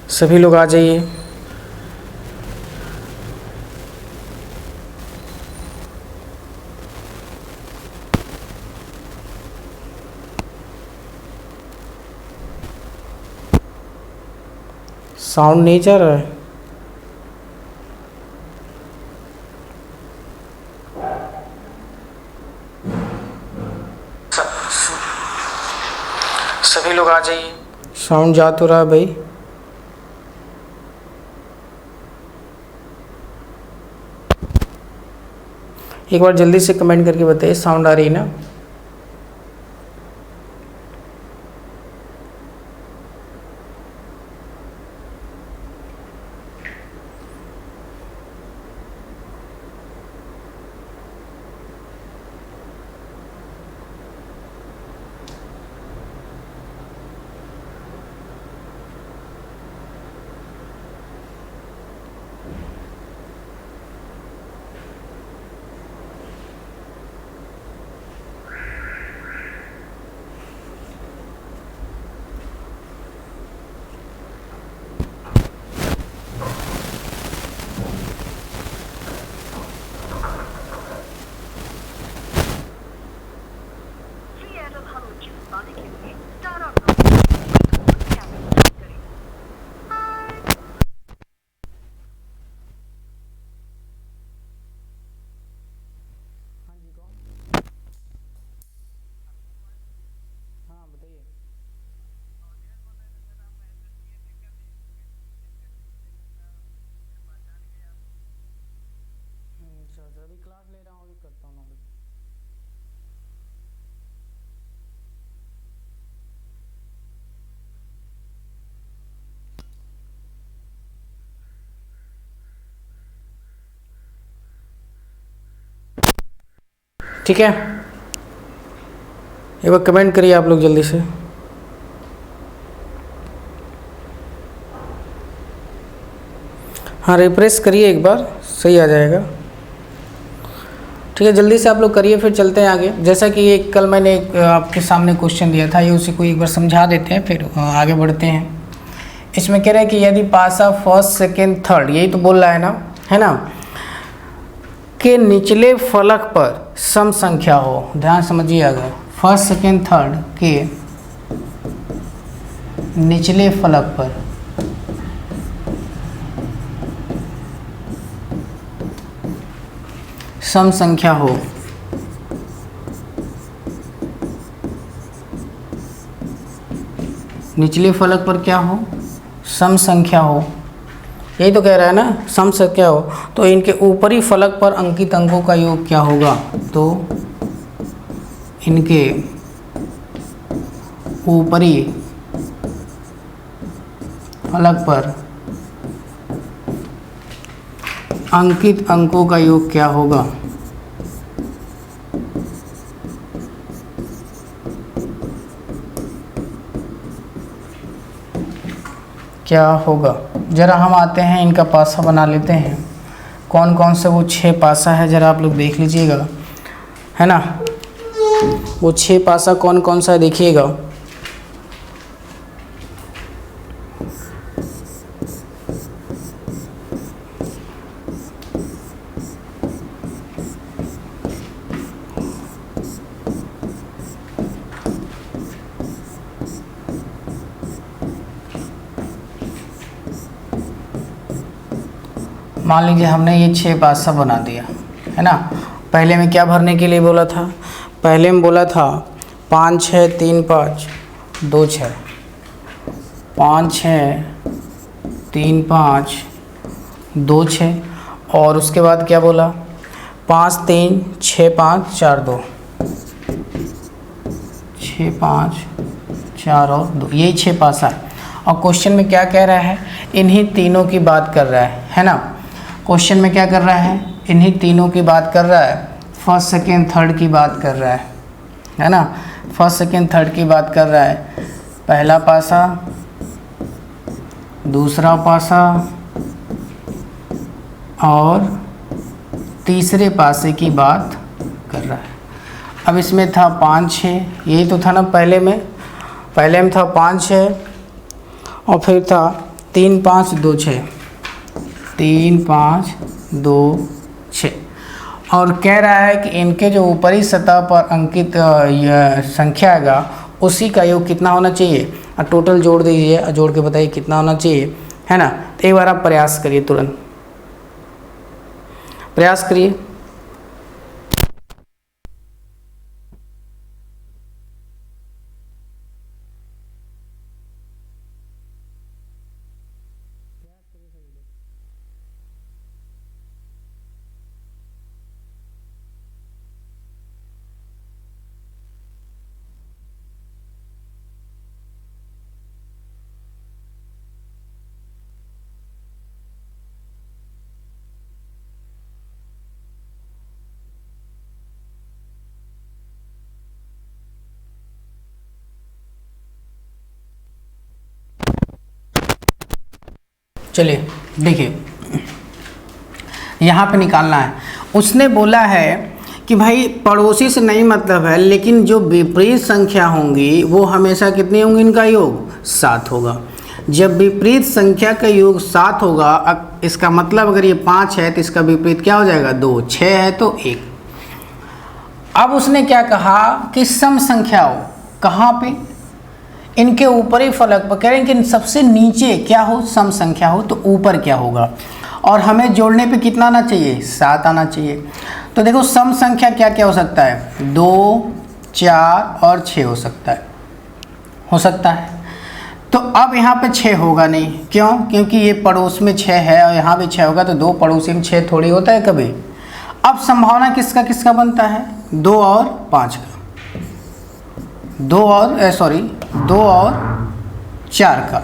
सभी लोग आ जाइए। साउंड नहीं चल रहा है। सभी लोग आ जाइए। साउंड जा तो रहा है भाई। एक बार जल्दी से कमेंट करके बताइए साउंड आ रही है ना। अभी क्लास ले रहा हूँ, अभी करता हूँ। ठीक है, एक बार कमेंट करिए आप लोग जल्दी से। हाँ, रिफ्रेश करिए एक बार, सही आ जाएगा। ठीक है, जल्दी से आप लोग करिए, फिर चलते हैं आगे। जैसा कि एक कल मैंने आपके सामने क्वेश्चन दिया था, ये उसी को एक बार समझा देते हैं, फिर आगे बढ़ते हैं। इसमें कह रहे हैं कि यदि पासा फर्स्ट सेकेंड थर्ड, यही तो बोल रहा है ना, के निचले फलक पर सम संख्या हो। ध्यान समझिएगा, फर्स्ट सेकेंड थर्ड के निचले फलक पर सम संख्या हो। निचले फलक पर क्या हो? सम संख्या हो। यही तो कह रहा है ना, सम संख्या हो। तो इनके ऊपरी फलक पर अंकित अंकों का योग क्या होगा? तो इनके ऊपरी फलक पर अंकित अंकों का योग क्या होगा? क्या होगा? जरा हम आते हैं, इनका पासा बना लेते हैं। कौन कौन से वो 6 पासा है जरा आप लोग देख लीजिएगा, है ना। वो 6 पासा कौन कौन सा है देखिएगा। मान लीजिए हमने ये 6 पासा बना दिया, है ना। पहले में क्या भरने के लिए बोला था? पहले में बोला था 5 6 3 5 2 6, 5 6 3 5 2 6, और उसके बाद क्या बोला? 5 3 6 5 4 2, 6 5 4 और 2, यही 6 पासा। और क्वेश्चन में क्या कह रहा है? इन्हीं तीनों की बात कर रहा है ना। क्वेश्चन में क्या कर रहा है? इन्हीं तीनों की बात कर रहा है। फर्स्ट सेकेंड थर्ड की बात कर रहा है ना। फर्स्ट सेकेंड थर्ड की बात कर रहा है। पहला पासा, दूसरा पासा और तीसरे पासे की बात कर रहा है। अब इसमें था 5 6, यही तो था ना पहले में था 5 6 और फिर था 3 5 2 6, 3 5 2 6, और कह रहा है कि इनके जो ऊपरी सतह पर अंकित यह संख्या आएगा उसी का योग कितना होना चाहिए। और टोटल जोड़ दीजिए और जोड़ के बताइए कितना होना चाहिए, है ना। तो एक बार आप प्रयास करिए, तुरंत प्रयास करिए। चलिए देखिए, यहाँ पे निकालना है। उसने बोला है कि भाई पड़ोसी से नहीं मतलब है, लेकिन जो विपरीत संख्या होंगी वो हमेशा कितनी होंगी, इनका योग 7 होगा। जब विपरीत संख्या का योग 7 होगा, इसका मतलब अगर ये 5 है तो इसका विपरीत क्या हो जाएगा, 2, 6 है तो 1। अब उसने क्या कहा कि सम संख्या हो, कहाँ पे, इनके ऊपरी फलक पर। कह रहे हैं कि सबसे नीचे क्या हो, सम संख्या हो, तो ऊपर क्या होगा, और हमें जोड़ने पे कितना आना चाहिए, 7 आना चाहिए। तो देखो सम संख्या क्या क्या हो सकता है, 2, 4 और 6 हो सकता है। तो अब यहाँ पे 6 होगा नहीं, क्यों, क्योंकि ये पड़ोस में 6 है और यहाँ भी 6 होगा, तो 2 पड़ोसी में 6 थोड़ी होता है कभी। अब संभावना किसका किसका बनता है, 2 और 5 का, 2 और 4 का,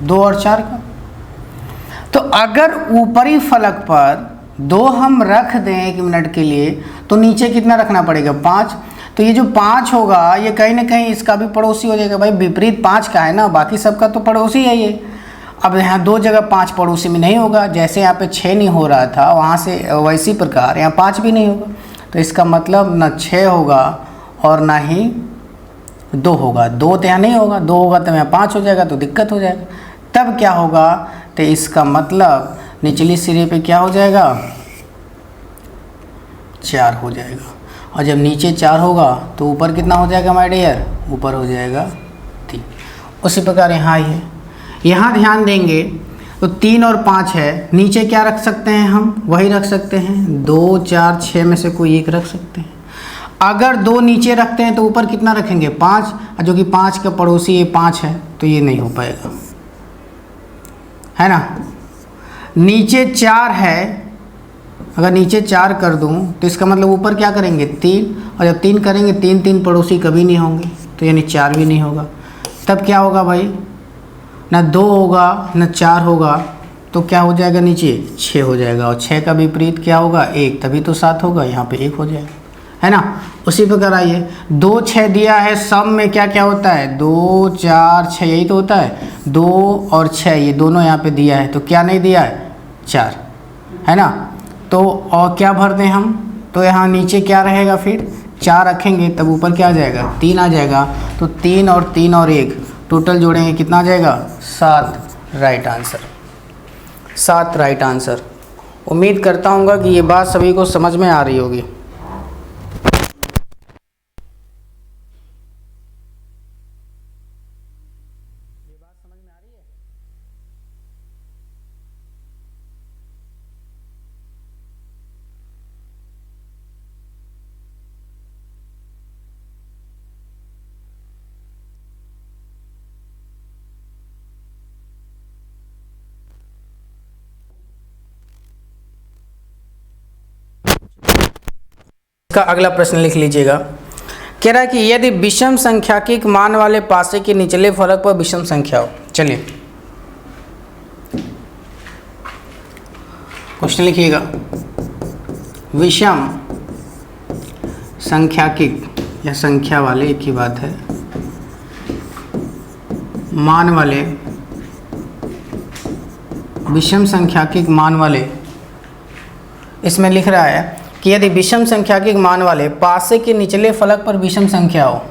2 और 4 का। तो अगर ऊपरी फलक पर 2 हम रख दें 1 मिनट के लिए, तो नीचे कितना रखना पड़ेगा, 5। तो ये जो 5 होगा ये कहीं ना कहीं इसका भी पड़ोसी हो जाएगा। भाई विपरीत 5 का है ना, बाकी सबका तो पड़ोसी है ये। अब यहाँ 2 जगह 5 पड़ोसी में नहीं होगा, जैसे यहाँ पे 6 नहीं हो रहा था वहाँ से, वैसी प्रकार यहाँ 5 भी नहीं होगा। तो इसका मतलब ना 6 होगा और ना ही 2 होगा। 2 तो यहाँ नहीं होगा, 2 होगा तो यहाँ 5 हो जाएगा, तो दिक्कत हो जाएगा। तब क्या होगा, तो इसका मतलब निचली सिरे पे क्या हो जाएगा, 4 हो जाएगा। और जब नीचे 4 होगा तो ऊपर कितना हो जाएगा माय डियर, ऊपर हो जाएगा 3। उसी प्रकार यहाँ ही है, यहाँ ध्यान देंगे तो 3 और 5 है, नीचे क्या रख सकते हैं हम, वही रख सकते हैं, 2, 4, 6 में से कोई एक रख सकते हैं। अगर 2 नीचे रखते हैं तो ऊपर कितना रखेंगे, 5, जो कि 5 का पड़ोसी ये 5 है, तो ये नहीं हो पाएगा, है ना। नीचे 4 है, अगर नीचे 4 कर दूं तो इसका मतलब ऊपर क्या करेंगे, 3, और जब 3 करेंगे 3 पड़ोसी कभी नहीं होंगे, तो यानी 4 भी नहीं होगा। तब क्या होगा भाई, ना 2 होगा ना 4 होगा, तो क्या हो जाएगा, नीचे 6 हो जाएगा। और 6 का विपरीत क्या होगा, 1, तभी तो 7 होगा, यहाँ पे 1 हो जाएगा, है ना। उसी प्रकार आइए, 2, 6 दिया है, सम में क्या क्या होता है, 2, 4, 6, यही तो होता है। 2 और 6 ये दोनों यहाँ पे दिया है, तो क्या नहीं दिया है, 4, है ना। तो और क्या भर दें हम, तो यहाँ नीचे क्या रहेगा, फिर 4 रखेंगे तब ऊपर क्या आ जाएगा, 3 आ जाएगा। तो 3 और 3 और 1 टोटल जोड़ेंगे कितना आ जाएगा, 7 राइट आंसर, 7 राइट आंसर। उम्मीद करता हूँ कि ये बात सभी को समझ में आ रही होगी। इसका अगला प्रश्न लिख लीजिएगा। कह रहा है कि यदि विषम संख्या के मान वाले पासे के निचले फलक पर विषम संख्या हो। चलिए क्वेश्चन लिखिएगा, विषम संख्याकिक या संख्या वाले, एक ही बात है, मान वाले, विषम संख्याकिक मान वाले, इसमें लिख रहा है कि यदि विषम संख्याकिक मान वाले पासे के निचले फलक पर विषम संख्या हो,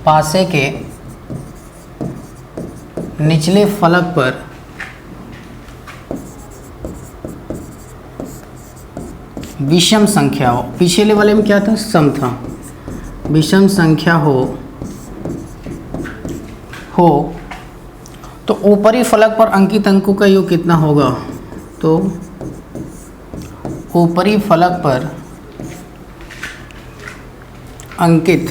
पासे के निचले फलक पर विषम संख्या हो, पिछले वाले में क्या था, सम था, विषम संख्या हो तो ऊपरी फलक पर अंकित अंकों का योग कितना होगा, तो ऊपरी फलक पर अंकित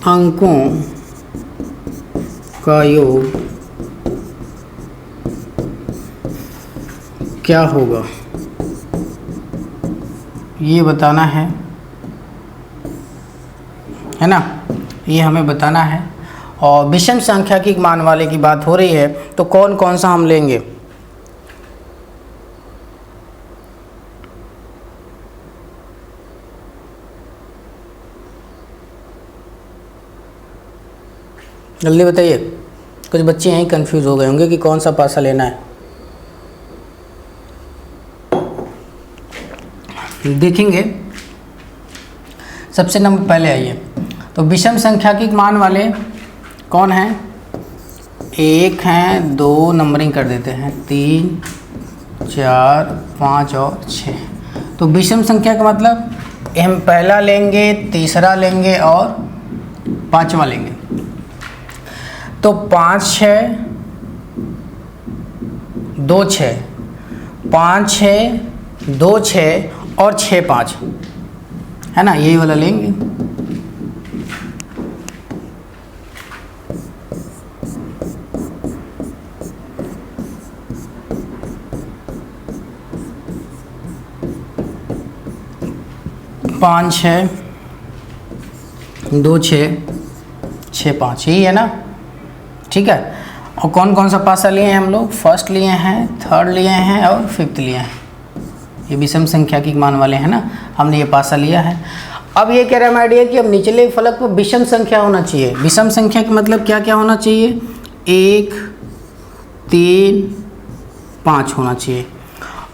अंकों का योग क्या होगा, ये बताना है ना, ये हमें बताना है। और विषम संख्या की मान वाले की बात हो रही है तो कौन कौन सा हम लेंगे, जल्दी बताइए। कुछ बच्चे यहीं कंफ्यूज हो गए होंगे कि कौन सा पासा लेना है। देखेंगे, सबसे नंबर पहले आइए, तो विषम संख्या की मान वाले कौन हैं, 1 हैं, 2 नंबरिंग कर देते हैं, 3, 4, 5 और 6। तो विषम संख्या का मतलब हम पहला लेंगे, तीसरा लेंगे और पांचवा लेंगे। तो 5 6 2 6, 5 6 2 6 और 6 5, है ना, यही वाला लेंगे। पाँच 6 2 6 6 5, यही है ना, ठीक है। और कौन कौन सा पासा लिए हैं हम लोग, फर्स्ट लिए हैं, थर्ड लिए हैं और फिफ्थ लिए हैं। ये विषम संख्या की मान वाले हैं ना, हमने ये पासा लिया है। अब ये कह रहा है हमारा आइडिया कि अब निचले फलक पर विषम संख्या होना चाहिए। विषम संख्या का मतलब क्या क्या होना चाहिए, 1 3 5 होना चाहिए,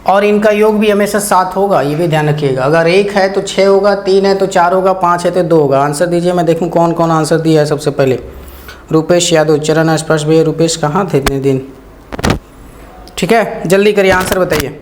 और इनका योग भी हमेशा 7 होगा, ये भी ध्यान रखिएगा। अगर 1 है तो 6 होगा, 3 है तो 4 होगा, 5 है तो 2 होगा। आंसर दीजिए, मैं देखूँ कौन कौन आंसर दिया है। सबसे पहले रुपेश यादव, चरण स्पर्श भैया। रुपेश कहाँ थे इतने दिन, ठीक है, जल्दी करिए आंसर बताइए।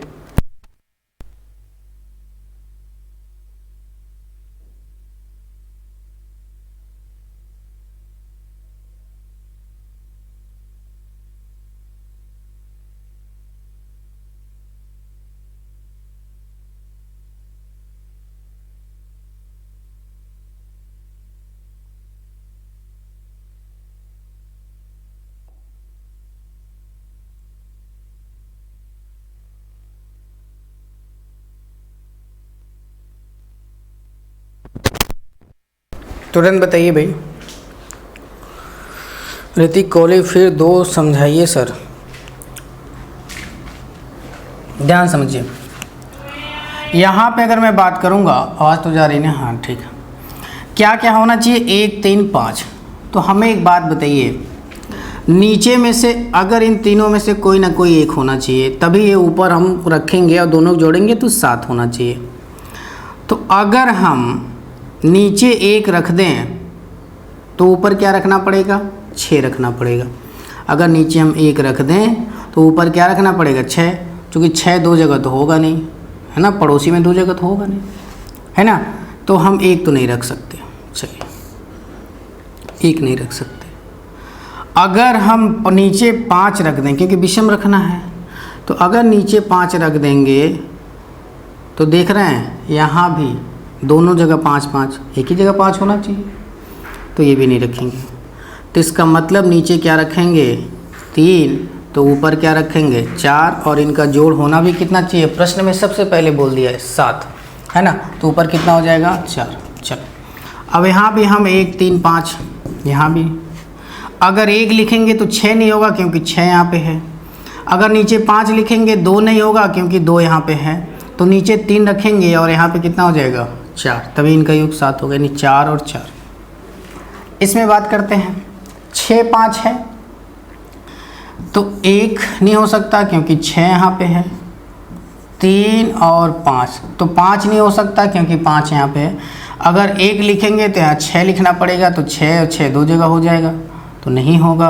तुरंत बताइए भाई। ऋतिक कोहली, फिर 2 समझाइए सर, ध्यान समझिए। यहाँ पे अगर मैं बात करूँगा, आवाज़ तो जा रही है ना, हाँ ठीक है। क्या क्या होना चाहिए, 1 3 5। तो हमें एक बात बताइए, नीचे में से अगर इन तीनों में से कोई ना कोई एक होना चाहिए, तभी ये ऊपर हम रखेंगे और दोनों जोड़ेंगे तो 7 होना चाहिए। तो अगर हम नीचे 1 रख दें तो ऊपर क्या रखना पड़ेगा, 6 रखना पड़ेगा। अगर नीचे हम 1 रख दें तो ऊपर क्या रखना पड़ेगा, 6, क्योंकि 6 2 जगह तो होगा नहीं, है ना, पड़ोसी में 2 जगह तो होगा नहीं, है ना। तो हम 1 तो नहीं रख सकते, चलिए 1 नहीं रख सकते। अगर हम नीचे 5 रख दें, क्योंकि विषम रखना है, तो अगर नीचे 5 रख देंगे तो देख रहे हैं यहाँ भी दोनों जगह 5 5, एक ही जगह 5 होना चाहिए, तो ये भी नहीं रखेंगे। तो इसका मतलब नीचे क्या रखेंगे, 3, तो ऊपर क्या रखेंगे, 4, और इनका जोड़ होना भी कितना चाहिए, प्रश्न में सबसे पहले बोल दिया है 7, है ना। तो ऊपर कितना हो जाएगा, 4। चलो अब यहाँ भी हम 1 3 5, यहाँ भी अगर 1 लिखेंगे तो 6 नहीं होगा, क्योंकि 6 यहाँ पे है। अगर नीचे 5 लिखेंगे 2 नहीं होगा, क्योंकि 2 यहाँ पे है। तो नीचे 3 रखेंगे और यहाँ पे कितना हो जाएगा, 4, तभी इनका योग 7 हो गया, यानी 4 और 4। इसमें बात करते हैं, 6 5 है तो 1 नहीं हो सकता, क्योंकि 6 यहाँ पे है, 3 और 5, तो 5 नहीं हो सकता क्योंकि 5 यहाँ पे है। अगर 1 लिखेंगे तो यहाँ 6 लिखना पड़ेगा, तो 6 और 6 दो जगह हो जाएगा, तो नहीं होगा।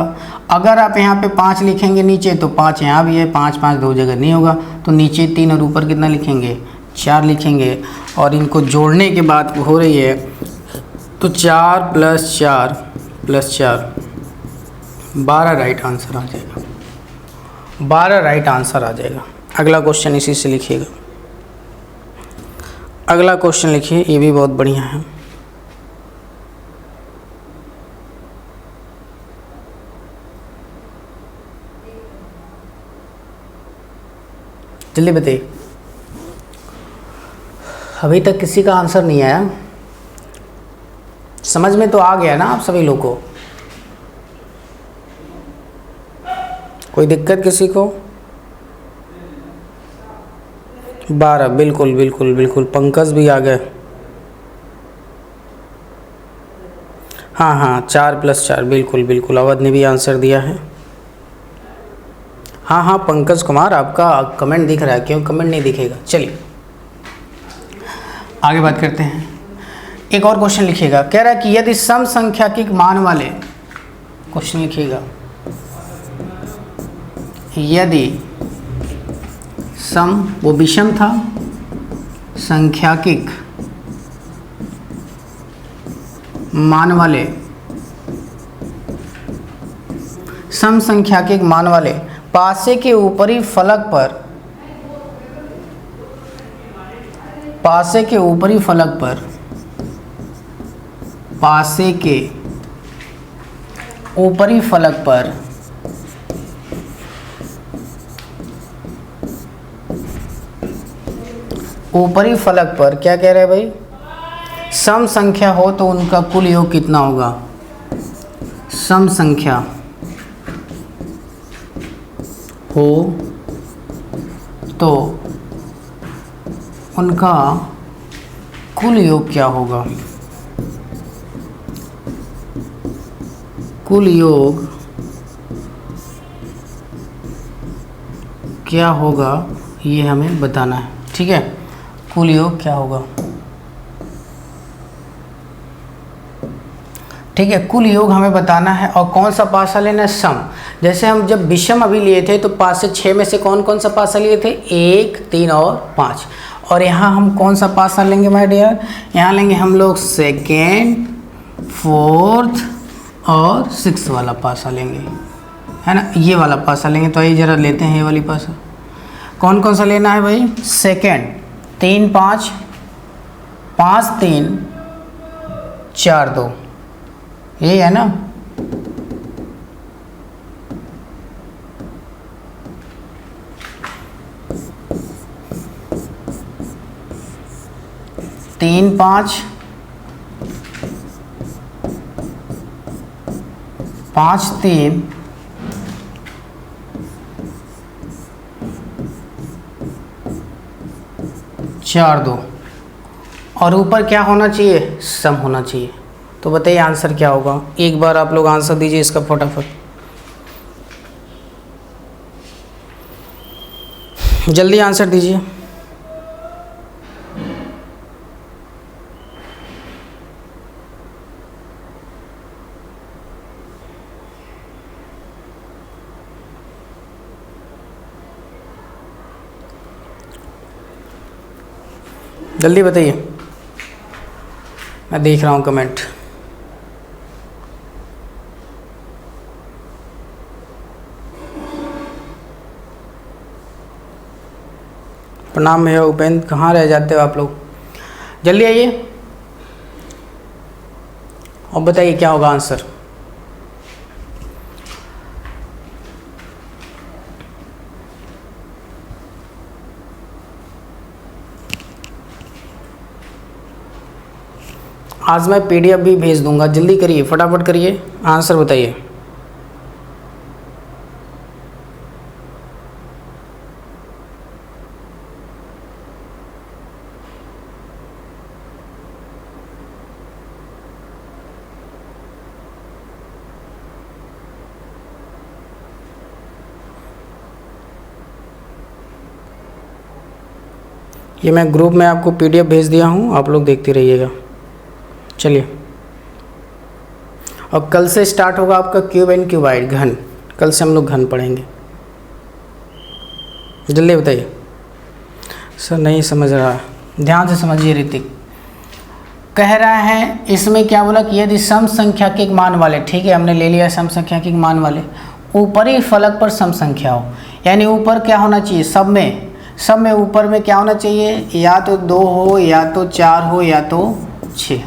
अगर आप यहाँ पे 5 लिखेंगे नीचे, तो 5 यहाँ भी है, 5 5 दो जगह नहीं होगा, तो नीचे 3 और ऊपर कितना लिखेंगे, 4 लिखेंगे। और इनको जोड़ने के बाद हो रही है, तो 4 + 4 + 4 12 राइट आंसर आ जाएगा, 12 राइट आंसर आ जाएगा। अगला क्वेश्चन इसी से लिखिएगा। अगला क्वेश्चन लिखिए, ये भी बहुत बढ़िया है। जल्दी बताइए, अभी तक किसी का आंसर नहीं आया। समझ में तो आ गया ना आप सभी लोग को? कोई दिक्कत किसी को? 12, बिल्कुल बिल्कुल बिल्कुल, पंकज भी आ गए। हाँ हाँ, 4 + 4, बिल्कुल बिल्कुल, अवध ने भी आंसर दिया है। हाँ हाँ पंकज कुमार, आपका कमेंट दिख रहा है, क्यों कमेंट नहीं दिखेगा? चलिए आगे बात करते हैं। एक और क्वेश्चन लिखिएगा, कह रहा है कि यदि सम संख्याकिक मान वाले, क्वेश्चन लिखिएगा, यदि सम, वो विषम था, संख्याकिक मान वाले, सम संख्याकिक मान वाले पासे के ऊपरी फलक पर, पासे के ऊपरी फलक पर, पासे के ऊपरी फलक पर ऊपरी फलक पर क्या कह रहे हैं भाई, सम संख्या हो तो उनका कुल योग कितना होगा? सम संख्या हो तो उनका कुल योग क्या होगा? कुल योग क्या होगा ये हमें बताना है, ठीक है? कुल योग क्या होगा, ठीक है? कुल योग हमें बताना है। और कौन सा पासा लेना है? सम। जैसे हम जब विषम अभी लिए थे तो 5 से 6 में से कौन कौन सा पासा लिए थे? 1, 3 और 5। और यहाँ हम कौन सा पासा लेंगे माय डियर? यहाँ लेंगे हम लोग सेकेंड, फोर्थ और 6 वाला पासा लेंगे, है ना? ये वाला पासा लेंगे। तो आइए जरा लेते हैं ये वाली पासा। कौन कौन सा लेना है भाई? सेकेंड, 3 5, 5 3 4 2, यही है ना? तीन 5, 5 3 4 2, और ऊपर क्या होना चाहिए? सम होना चाहिए। तो बताइए आंसर क्या होगा? एक बार आप लोग आंसर दीजिए इसका फटाफट, जल्दी आंसर दीजिए। जल्दी बताइए, मैं देख रहा हूँ कमेंट। प्रणाम भैया उपेंद्र, कहाँ रह जाते हो आप लोग? जल्दी आइए और बताइए क्या होगा आंसर। आज मैं PDF भी भेज दूंगा, जल्दी करिए, फटाफट करिए, आंसर बताइए। ये मैं ग्रुप में आपको PDF भेज दिया हूँ, आप लोग देखते रहिएगा। चलिए, और कल से स्टार्ट होगा आपका क्यूब एंड क्यूबाइड, घन। कल से हम लोग घन पढ़ेंगे। जल्दी बताइए। सर नहीं समझ रहा, ध्यान से समझिए। ऋतिक कह रहा है इसमें क्या बोला कि यदि सम संख्या के मान वाले, ठीक है हमने ले लिया सम संख्या के मान वाले, ऊपरी फलक पर सम संख्या हो, यानी ऊपर क्या होना चाहिए, सब में ऊपर में क्या होना चाहिए, या तो 2 हो, या तो 4 हो, या तो 6,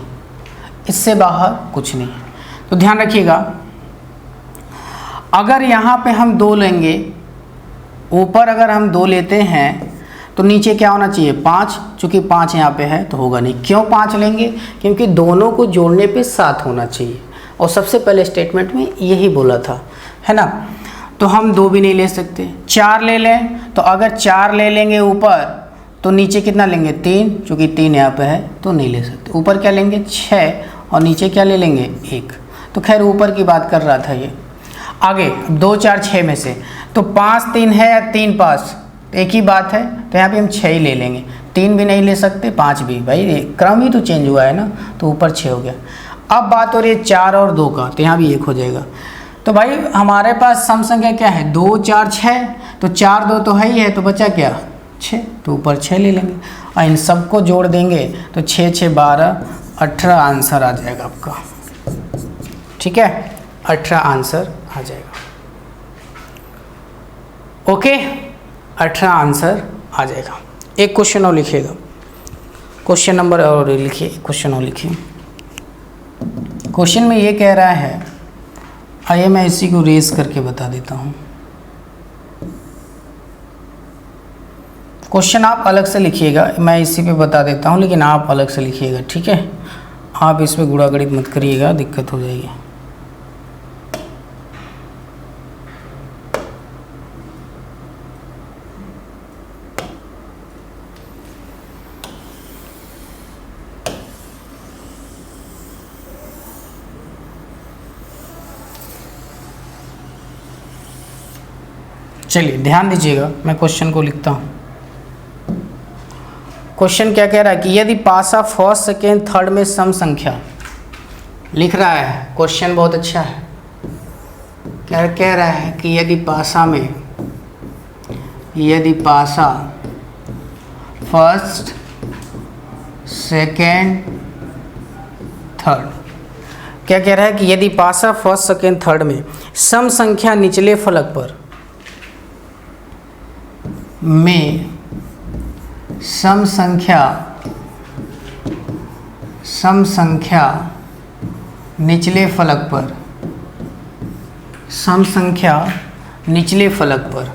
इससे बाहर कुछ नहीं। तो ध्यान रखिएगा, अगर यहाँ पे हम 2 लेंगे, ऊपर अगर हम 2 लेते हैं तो नीचे क्या होना चाहिए, 5। चूँकि 5 यहाँ पे है तो होगा नहीं। क्यों 5 लेंगे, क्योंकि दोनों को जोड़ने पे 7 होना चाहिए, और सबसे पहले स्टेटमेंट में यही बोला था, है ना। तो हम 2 भी नहीं ले सकते। 4 ले लें, तो अगर 4 ले लेंगे ऊपर तो नीचे कितना लेंगे, 3। चूँकि 3 यहाँ पे है तो नहीं ले सकते। ऊपर क्या लेंगे, 6, और नीचे क्या ले लेंगे, 1। तो खैर ऊपर की बात कर रहा था ये। आगे 2, 4, 6 में से तो 5, 3 है या 3, 5, एक ही बात है। तो यहाँ पे हम 6 ही ले लेंगे। 3 भी नहीं ले सकते, 5 भी, भाई क्रम ही तो चेंज हुआ है ना, तो ऊपर 6 हो गया। अब बात हो रही है 4 और 2 का, तो यहाँ भी 1 हो जाएगा। तो भाई हमारे पास सम संख्या क्या है, 2, 4, 6। तो 4, 2 तो है ही है, तो बचा क्या, 6। तो ऊपर 6 ले लेंगे और इन सबको जोड़ देंगे तो 6, 6, 12, 18 आंसर आ जाएगा आपका। ठीक है, 18 आंसर आ जाएगा। ओके, 18 आंसर आ जाएगा। एक क्वेश्चन और लिखिएगा, क्वेश्चन नंबर और लिखिए, क्वेश्चन और लिखिए। क्वेश्चन में ये कह रहा है, आइए मैं इसी को रेस करके बता देता हूँ। क्वेश्चन आप अलग से लिखिएगा, मैं इसी पे बता देता हूँ, लेकिन आप अलग से लिखिएगा, ठीक है। आप इसमें गुड़ागड़ित मत करिएगा, दिक्कत हो जाएगी। चलिए ध्यान दीजिएगा, मैं क्वेश्चन को लिखता हूँ। क्वेश्चन क्या कह रहा है कि यदि पासा फर्स्ट, सेकेंड, थर्ड में सम संख्या, लिख रहा है क्वेश्चन, बहुत अच्छा है। क्या कह रहा है कि यदि पासा फर्स्ट, सेकेंड, थर्ड, क्या कह रहा है कि यदि पासा फर्स्ट, सेकेंड, थर्ड में सम संख्या निचले फलक पर सम संख्या निचले फलक पर,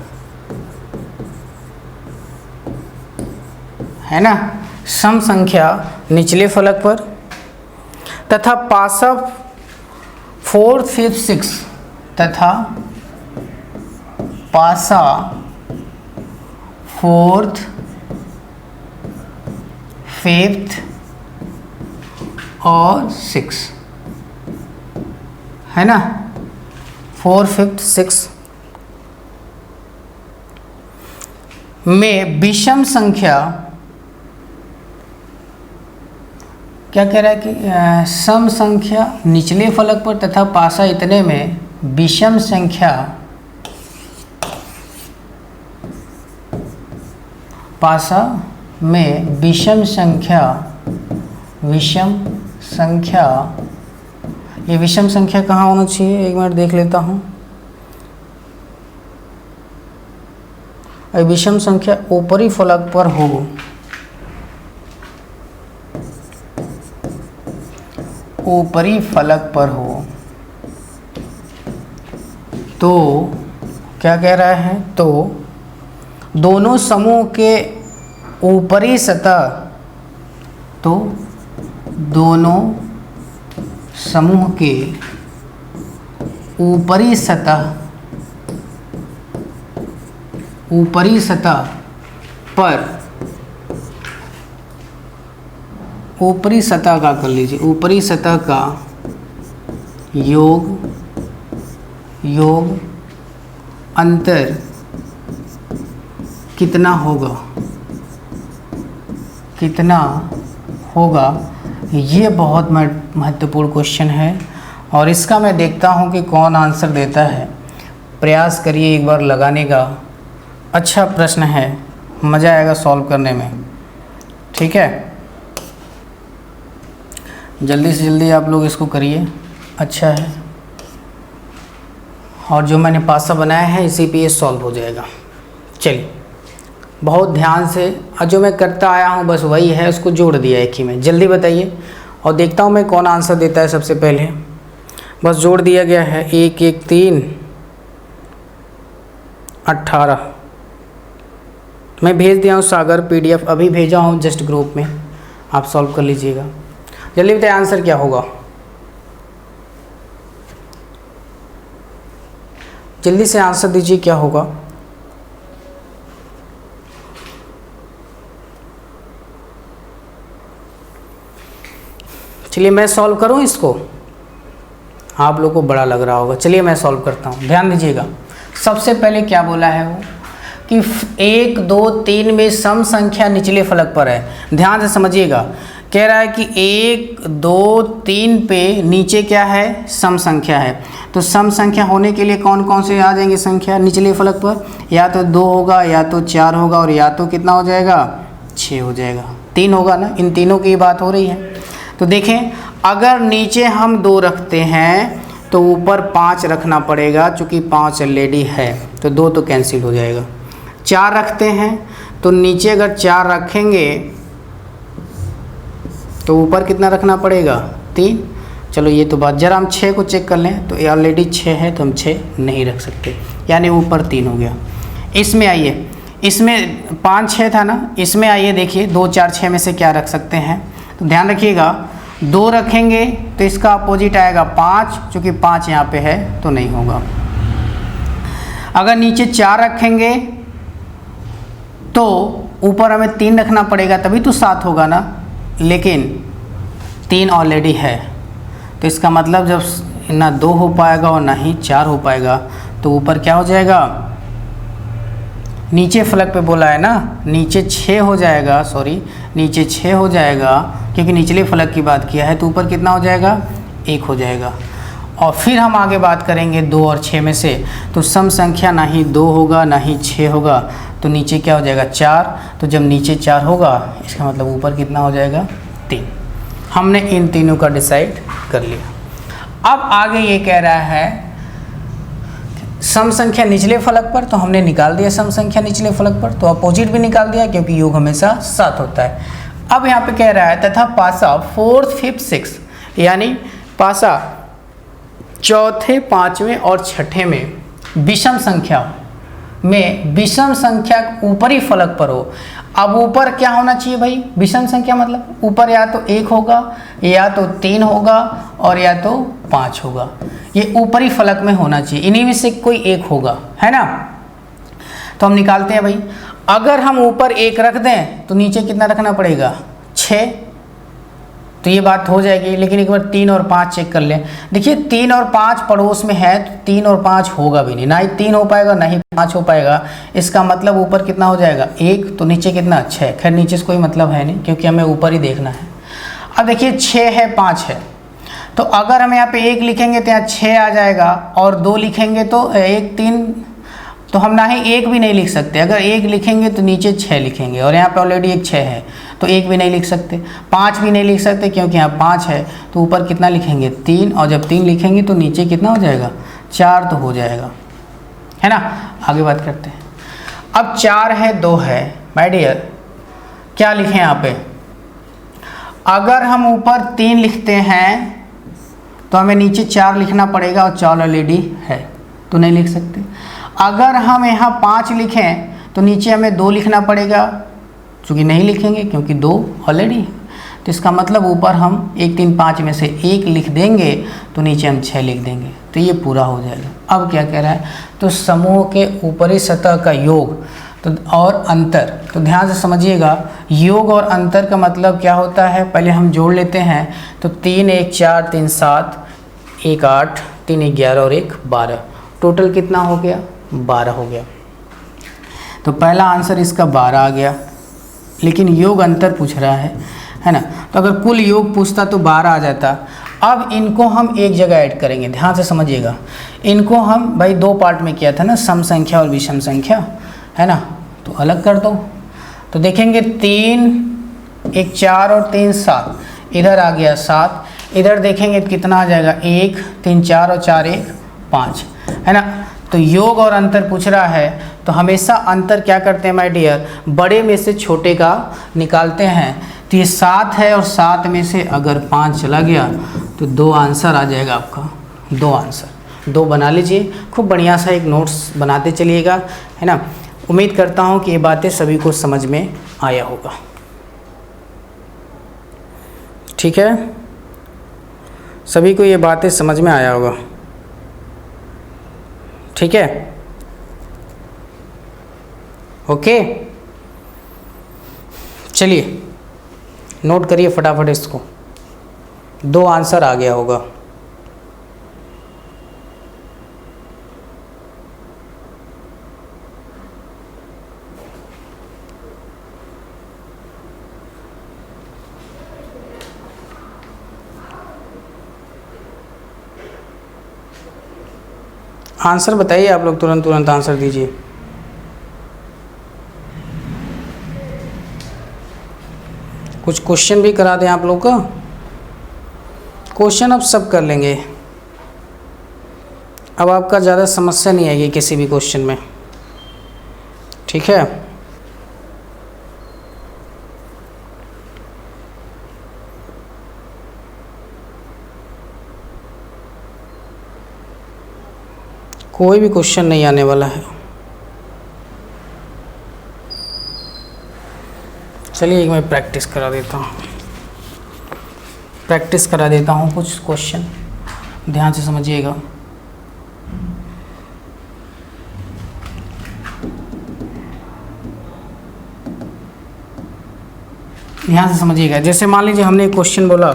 है ना, सम संख्या निचले फलक पर तथा पासा 4th, 5th, 6th तथा पासा 4th, 5th और 6th, है ना, 4, 5th, 6th में विषम संख्या, क्या कह रहा है कि सम संख्या निचले फलक पर तथा पासा इतने में विषम संख्या, पासा में विषम संख्या, ये विषम संख्या कहाँ होना चाहिए, एक मिनट देख लेता हूँ। विषम संख्या ऊपरी फलक पर हो, ऊपरी फलक पर हो, तो क्या कह रहा है, तो दोनों समूह के ऊपरी सतह, तो दोनों समूह के ऊपरी सतह पर, ऊपरी सतह का कर लीजिए, ऊपरी सतह का योग अंतर कितना होगा, कितना होगा, ये बहुत महत्वपूर्ण क्वेश्चन है और इसका मैं देखता हूँ कि कौन आंसर देता है। प्रयास करिए एक बार लगाने का। अच्छा प्रश्न है, मज़ा आएगा सॉल्व करने में। ठीक है, जल्दी से जल्दी आप लोग इसको करिए, अच्छा है। और जो मैंने पासा बनाया है इसी पे ये सॉल्व हो जाएगा। चलिए बहुत ध्यान से, और जो मैं करता आया हूँ बस वही है, उसको जोड़ दिया एक ही में। जल्दी बताइए और देखता हूँ मैं कौन आंसर देता है सबसे पहले। बस जोड़ दिया गया है 1 1 3 18। मैं भेज दिया हूँ सागर, PDF अभी भेजा हूँ जस्ट ग्रुप में, आप सॉल्व कर लीजिएगा। जल्दी बताइए आंसर क्या होगा, जल्दी से आंसर दीजिए क्या होगा। चलिए मैं सॉल्व करूं इसको, आप लोगों को बड़ा लग रहा होगा। चलिए मैं सॉल्व करता हूं, ध्यान दीजिएगा। सबसे पहले क्या बोला है वो कि 1 2 3 में सम संख्या निचले फलक पर है। ध्यान से समझिएगा, कह रहा है कि 1 2 3 पे नीचे क्या है, सम संख्या है। तो सम संख्या होने के लिए कौन कौन से आ जाएंगे संख्या निचले फलक पर, या तो 2 होगा, या तो 4 होगा, और या तो कितना हो जाएगा, 6 हो जाएगा, 3 होगा ना। इन तीनों की बात हो रही है। तो देखें, अगर नीचे हम 2 रखते हैं तो ऊपर 5 रखना पड़ेगा, चूँकि 5 ऑलरेडी है तो 2 तो कैंसिल हो जाएगा। 4 रखते हैं तो नीचे अगर 4 रखेंगे तो ऊपर कितना रखना पड़ेगा, 3। चलो ये तो बात, जरा हम 6 को चेक कर लें तो ये ऑलरेडी 6 है तो हम 6 नहीं रख सकते, यानी ऊपर 3 हो गया। इसमें आइए, इसमें 5 6 था ना, इसमें आइए देखिए 2 4 6 में से क्या रख सकते हैं। तो ध्यान रखिएगा, 2 रखेंगे तो इसका अपोजिट आएगा 5, चूँकि 5 यहाँ पे है तो नहीं होगा। अगर नीचे 4 रखेंगे तो ऊपर हमें 3 रखना पड़ेगा, तभी तो 7 होगा ना, लेकिन 3 ऑलरेडी है। तो इसका मतलब जब ना 2 हो पाएगा और ना ही 4 हो पाएगा, तो ऊपर क्या हो जाएगा, नीचे फलक पे बोला है ना, नीचे 6 हो जाएगा, सॉरी नीचे 6 हो जाएगा, क्योंकि निचले फलक की बात किया है। तो ऊपर कितना हो जाएगा, 1 हो जाएगा। और फिर हम आगे बात करेंगे 2 और 6 में से, तो सम संख्या ना ही 2 होगा ना ही 6 होगा, तो नीचे क्या हो जाएगा, 4। तो जब नीचे 4 होगा इसका मतलब ऊपर कितना हो जाएगा, 3। हमने इन तीनों का डिसाइड कर लिया। अब आगे ये कह रहा है सम संख्या निचले फलक पर, तो हमने निकाल दिया सम संख्या निचले फलक पर, तो अपोजिट भी निकाल दिया क्योंकि योग हमेशा 7 होता है। अब यहाँ पे कह रहा है तथा पासा 4th 5th 6th, यानी पासा 4थे 5वें और 6ठे में विषम संख्या में, विषम संख्या ऊपरी फलक पर हो। अब ऊपर क्या होना चाहिए भाई, विषम संख्या मतलब ऊपर या तो 1 होगा, या तो 3 होगा, और या तो 5 होगा। ये ऊपरी फलक में होना चाहिए, इन्हीं में से कोई एक होगा, है ना। तो हम निकालते हैं भाई, अगर हम ऊपर 1 रख दें तो नीचे कितना रखना पड़ेगा, 6। तो ये बात हो जाएगी। लेकिन एक बार 3 और 5 चेक कर लें। देखिए 3 और 5 पड़ोस में है, तो 3 और 5 होगा भी नहीं, ना ही 3 हो पाएगा ना ही 5 हो पाएगा। इसका मतलब ऊपर कितना हो जाएगा, 1, तो नीचे कितना, 6। खैर नीचे से कोई मतलब है नहीं क्योंकि हमें ऊपर ही देखना है। अब देखिए 6 है 5 है, तो अगर हम यहाँ पे 1 लिखेंगे तो यहाँ 6 आ जाएगा, और 2 लिखेंगे तो 1 3, तो हम ना ही 1 भी नहीं लिख सकते। अगर 1 लिखेंगे तो नीचे 6 लिखेंगे, और यहाँ पे ऑलरेडी एक 6 है तो 1 भी नहीं लिख सकते। 5 भी नहीं लिख सकते क्योंकि यहाँ 5 है, तो ऊपर कितना लिखेंगे, 3, और जब 3 लिखेंगे तो नीचे कितना हो जाएगा, 4 तो हो जाएगा, है ना। आगे बात करते हैं। अब 4 है 2 है, माय डियर क्या लिखें यहाँ पे, अगर हम ऊपर 3 लिखते हैं तो हमें नीचे 4 लिखना पड़ेगा, और 4 ऑलरेडी है तो नहीं लिख सकते। अगर हम यहाँ 5 लिखें तो नीचे हमें 2 लिखना पड़ेगा, चूँकि नहीं लिखेंगे क्योंकि 2 ऑलरेडी है। तो इसका मतलब ऊपर हम 1 3 5 में से 1 लिख देंगे तो नीचे हम 6 लिख देंगे, तो ये पूरा हो जाएगा। अब क्या कह रहा है, तो समूह के ऊपरी सतह का योग तो और अंतर, तो ध्यान से समझिएगा, योग और अंतर का मतलब क्या होता है, पहले हम जोड़ लेते हैं। तो 3 1 4 3 7 1 8 3 11 और 1 12, टोटल कितना हो गया, 12 हो गया। तो पहला आंसर इसका 12 आ गया, लेकिन योग अंतर पूछ रहा है ना। तो अगर कुल योग पूछता तो 12 आ जाता। अब इनको हम एक जगह ऐड करेंगे, ध्यान से समझिएगा। इनको हम भाई 2 पार्ट में किया था ना, सम संख्या और विषम संख्या, है ना। तो अलग कर दो, तो देखेंगे 3 1 4 और 3 7, इधर आ गया 7, इधर देखेंगे कितना आ जाएगा 1 3 4 और 4 1 5, है ना। तो योग और अंतर पूछ रहा है, तो हमेशा अंतर क्या करते हैं माय डियर, बड़े में से छोटे का निकालते हैं। तो ये 7 है और 7 में से अगर 5 चला गया तो 2 आंसर आ जाएगा आपका, 2 आंसर, 2 बना लीजिए। खूब बढ़िया सा एक नोट्स बनाते चलिएगा, है ना। उम्मीद करता हूँ कि ये बातें सभी को समझ में आया होगा, ठीक है। सभी को ये बातें समझ में आया होगा, ठीक है, ओके। चलिए नोट करिए फटाफट इसको, 2 आंसर आ गया होगा। आंसर बताइए आप लोग, तुरंत आंसर दीजिए। कुछ क्वेश्चन भी करा दें आप लोग का, क्वेश्चन अब सब कर लेंगे। अब आपका ज़्यादा समस्या नहीं आएगी किसी भी क्वेश्चन में, ठीक है। कोई भी क्वेश्चन नहीं आने वाला है। चलिए एक मैं प्रैक्टिस करा देता हूँ, कुछ क्वेश्चन, ध्यान से समझिएगा। ध्यान से समझिएगा। जैसे मान लीजिए हमने एक क्वेश्चन बोला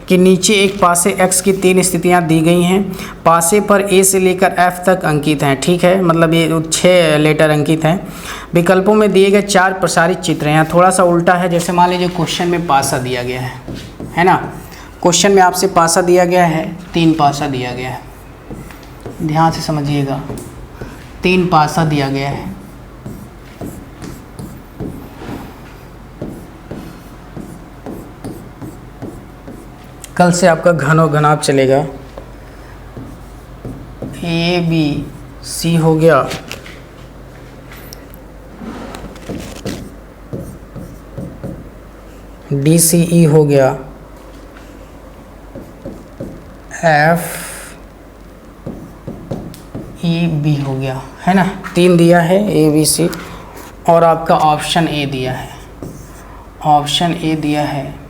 कि नीचे एक पासे x की 3 स्थितियां दी गई हैं, पासे पर a से लेकर f तक अंकित हैं, ठीक है, मतलब ये 6 लेटर अंकित हैं। विकल्पों में दिए गए 4 प्रसारित चित्र हैं। यहाँ थोड़ा सा उल्टा है, जैसे मान लीजिए क्वेश्चन में पासा दिया गया है ना। क्वेश्चन में आपसे पासा दिया गया है, 3 पासा दिया गया है, ध्यान से समझिएगा, 3 पासा दिया गया है। कल से आपका घनो घनाभ चलेगा। ABC हो गया, DCE हो गया, FEB हो गया, है ना। 3 दिया है ABC, और आपका ऑप्शन A दिया है, ऑप्शन A दिया है।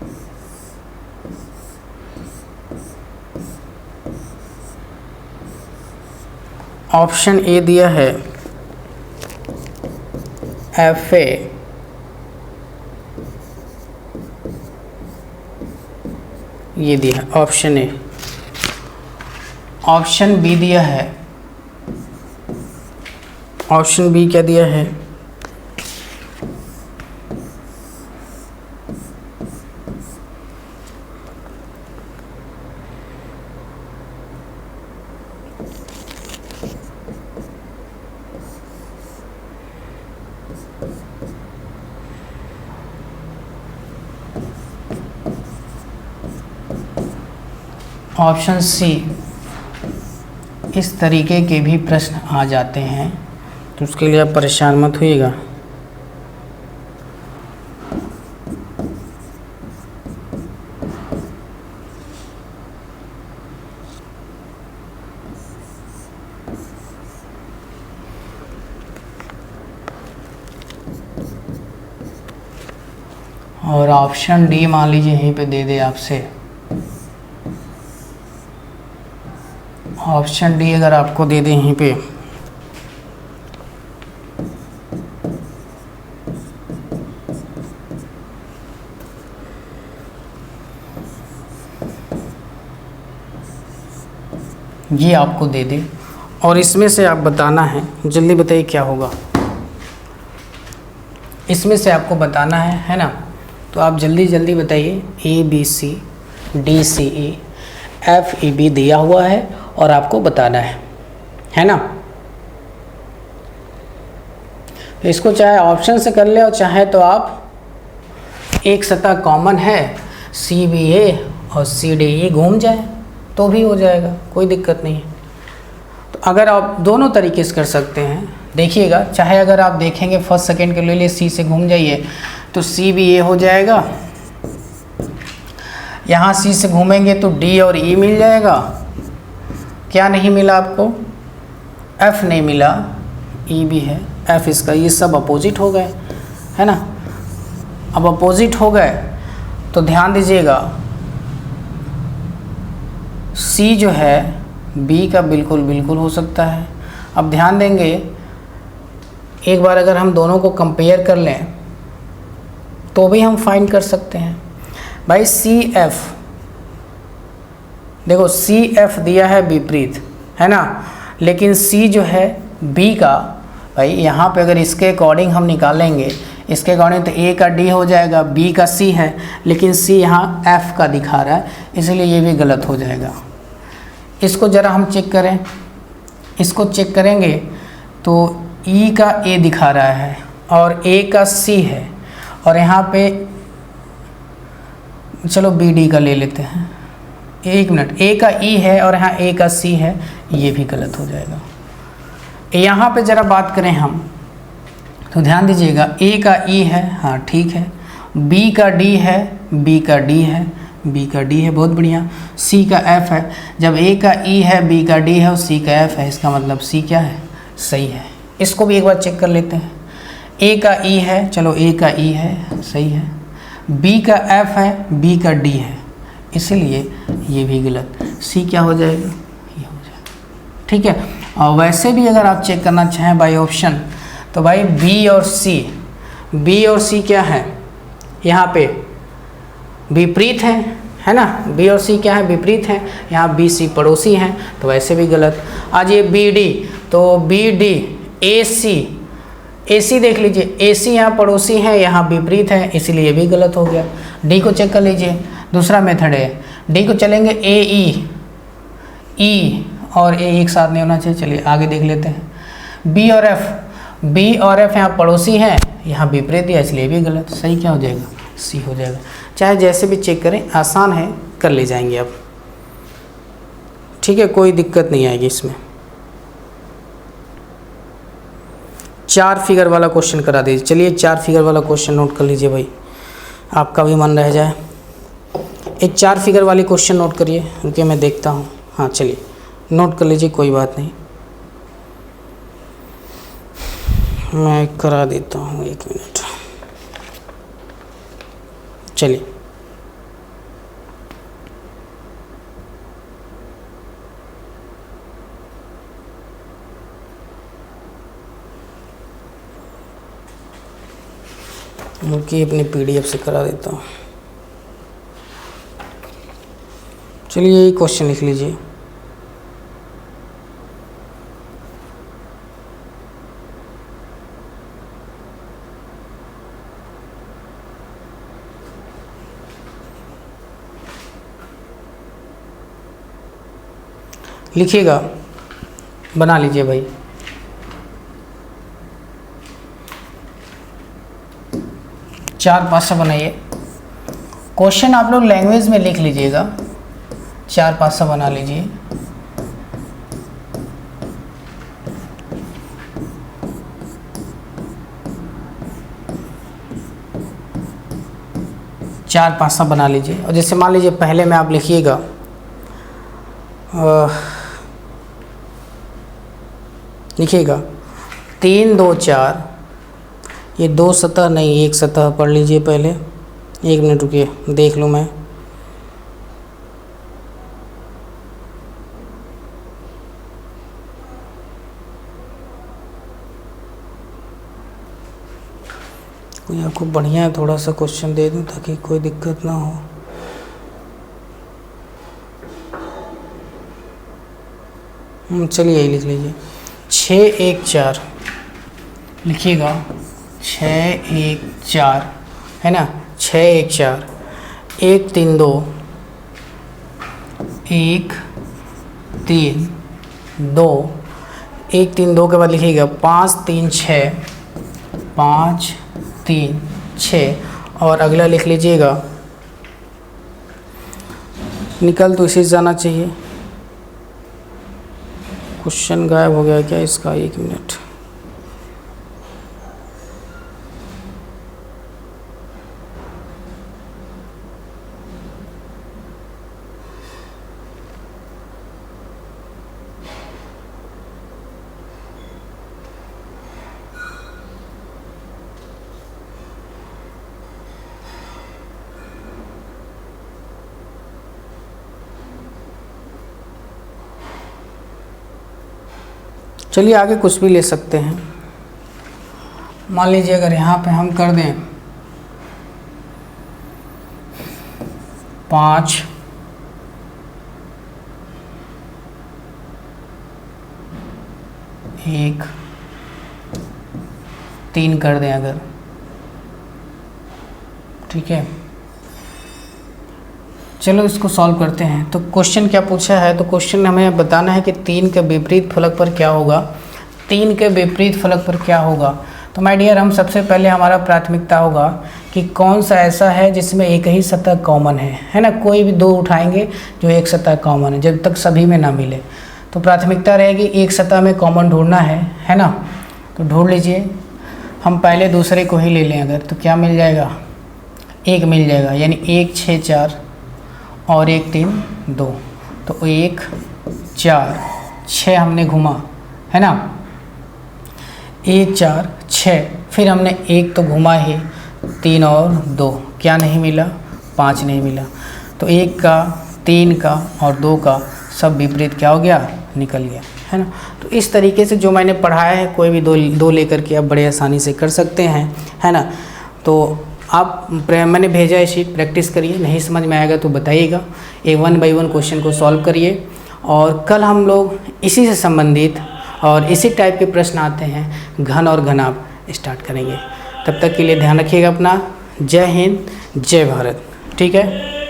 ऑप्शन ए दिया है FA, ये दिया ऑप्शन ए। ऑप्शन बी दिया है, ऑप्शन बी क्या दिया है, ऑप्शन सी। इस तरीके के भी प्रश्न आ जाते हैं, तो उसके लिए आप परेशान मत होइएगा। और ऑप्शन डी मान लीजिए यहीं पे दे दे आपसे, ऑप्शन डी अगर आपको दे दें यहीं पे, ये आपको दे दे और इसमें से आप बताना है, जल्दी बताइए क्या होगा। इसमें से आपको बताना है ना। तो आप जल्दी जल्दी बताइए। ABC DCE FEB दिया हुआ है और आपको बताना है ना। तो इसको चाहे ऑप्शन से कर ले और चाहे तो आप एक सतह कॉमन है CBA और CDE घूम जाए तो भी हो जाएगा, कोई दिक्कत नहीं है। तो अगर आप दोनों तरीके से कर सकते हैं, देखिएगा, चाहे अगर आप देखेंगे फर्स्ट सेकंड के ले लिए C से घूम जाइए तो CBA हो जाएगा, यहाँ C से घूमेंगे तो D और E मिल जाएगा। क्या नहीं मिला आपको? F नहीं मिला, E भी है, F इसका, ये सब अपोजिट हो गए, है ना। अब अपोजिट हो गए तो ध्यान दीजिएगा, C जो है B का बिल्कुल बिल्कुल हो सकता है। अब ध्यान देंगे, एक बार अगर हम दोनों को कंपेयर कर लें तो भी हम फाइंड कर सकते हैं भाई। CF देखो, CF दिया है विपरीत, है ना, लेकिन C जो है B का, भाई यहाँ पे अगर इसके अकॉर्डिंग हम निकालेंगे, इसके अकॉर्डिंग तो A का D हो जाएगा, B का C है, लेकिन C यहाँ F का दिखा रहा है, इसलिए ये भी गलत हो जाएगा। इसको ज़रा हम चेक करें, इसको चेक करेंगे तो E का A दिखा रहा है और A का C है, और यहाँ पे चलो BD का ले लेते हैं, एक मिनट, A का E है और यहाँ A का C है, ये भी गलत हो जाएगा। यहाँ पे ज़रा बात करें हम तो ध्यान दीजिएगा, A का E है, हाँ ठीक है, B का D है, B का D है, B का D है, बहुत बढ़िया, C का F है। जब A का E है, B का D है और C का F है, इसका मतलब C क्या है? सही है। इसको भी एक बार चेक कर लेते हैं। A का E है, चलो A का E है, सही है, B का F है, B का D है, इसलिए ये भी गलत। C क्या हो जाएगा? ये हो जाएगा, ठीक है। और वैसे भी अगर आप चेक करना चाहें बाय ऑप्शन तो भाई B और C क्या है? यहाँ पे विपरीत है ना, B और C क्या है? विपरीत हैं। यहाँ BC पड़ोसी हैं, तो वैसे भी गलत। आज ये BD, तो BD AC देख लीजिए, AC यहाँ पड़ोसी हैं, यहाँ विपरीत है, इसीलिए भी गलत हो गया। D को चेक कर लीजिए, दूसरा मेथड है, D को चलेंगे AE, E और A एक साथ नहीं होना चाहिए। चलिए आगे देख लेते हैं। B और F यहाँ पड़ोसी हैं, यहाँ विपरीत है, इसलिए भी गलत। सही क्या हो जाएगा? C हो जाएगा। चाहे जैसे भी चेक करें, आसान है, कर ले जाएंगे आप, ठीक है, कोई दिक्कत नहीं आएगी इसमें। 4 फिगर वाला क्वेश्चन करा दीजिए। चलिए 4 फिगर वाला क्वेश्चन नोट कर लीजिए भाई, आपका भी मन रह जाए। एक 4 फिगर वाली क्वेश्चन नोट करिए, रुकिए मैं देखता हूँ। हाँ चलिए नोट कर लीजिए, कोई बात नहीं, मैं करा देता हूँ, 1 मिनट। चलिए क्योंकि अपने PDF से करा देता हूँ। चलिए यही क्वेश्चन लिख लीजिए। लिखिएगा, बना लीजिए भाई। चार पासा बनाइए। क्वेश्चन आप लोग लैंग्वेज में लिख लीजिएगा, 4 पासा बना लीजिए। चार पासा बना लीजिए। और जैसे मान लीजिए पहले में आप लिखिएगा लिखिएगा 3 2 4, ये 2 सतह नहीं, 1 सतह पढ़ लीजिए पहले। 1 मिनट रुकिए, देख लूँ मैं। कोई आपको बढ़िया थोड़ा सा क्वेश्चन दे दूँ ताकि कोई दिक्कत ना हो। चलिए यही लिख लीजिए, 6 1 4 लिखिएगा। 6 1 4 है ना, 6 1 4, 1 3 2, 1 3 2, 1 3 2 के बाद लिखिएगा 5 3 6, 5 3 6 और अगला लिख लीजिएगा, निकल तो इसी से जाना चाहिए। क्वेश्चन गायब हो गया क्या इसका, 1 मिनट। चलिए आगे कुछ भी ले सकते हैं। मान लीजिए अगर यहाँ पे हम कर दें 5 1 3 कर दें अगर, ठीक है। चलो इसको सॉल्व करते हैं। तो क्वेश्चन क्या पूछा है, तो क्वेश्चन हमें बताना है कि 3 के विपरीत फलक पर क्या होगा, 3 के विपरीत फलक पर क्या होगा। तो माय डियर, हम सबसे पहले हमारा प्राथमिकता होगा कि कौन सा ऐसा है जिसमें एक ही सतह कॉमन है ना। कोई भी दो उठाएंगे जो एक सतह कॉमन है, जब तक सभी में ना मिले। तो प्राथमिकता रहेगी एक सतह में कॉमन ढूंढना है ना। तो ढूंढ लीजिए, हम पहले दूसरे को ही ले लें अगर, तो क्या मिल जाएगा, 1 मिल जाएगा, यानी 1 6 4 और 1 3 2। तो 1 4 6 हमने घुमा है ना, 1 4 6, फिर हमने 1 तो घुमा ही, 3 और 2 क्या नहीं मिला, 5 नहीं मिला। तो 1 का 3 का और 2 का सब विपरीत क्या हो गया, निकल गया है ना। तो इस तरीके से जो मैंने पढ़ाया है, कोई भी दो लेकर के आप बड़े आसानी से कर सकते हैं, है ना। तो आप मैंने भेजा है शीट, प्रैक्टिस करिए, नहीं समझ में आएगा तो बताइएगा। 1 बाई 1 क्वेश्चन को सॉल्व करिए, और कल हम लोग इसी से संबंधित और इसी टाइप के प्रश्न आते हैं घन और घनाभ स्टार्ट करेंगे। तब तक के लिए ध्यान रखिएगा अपना। जय हिंद, जय भारत, ठीक है।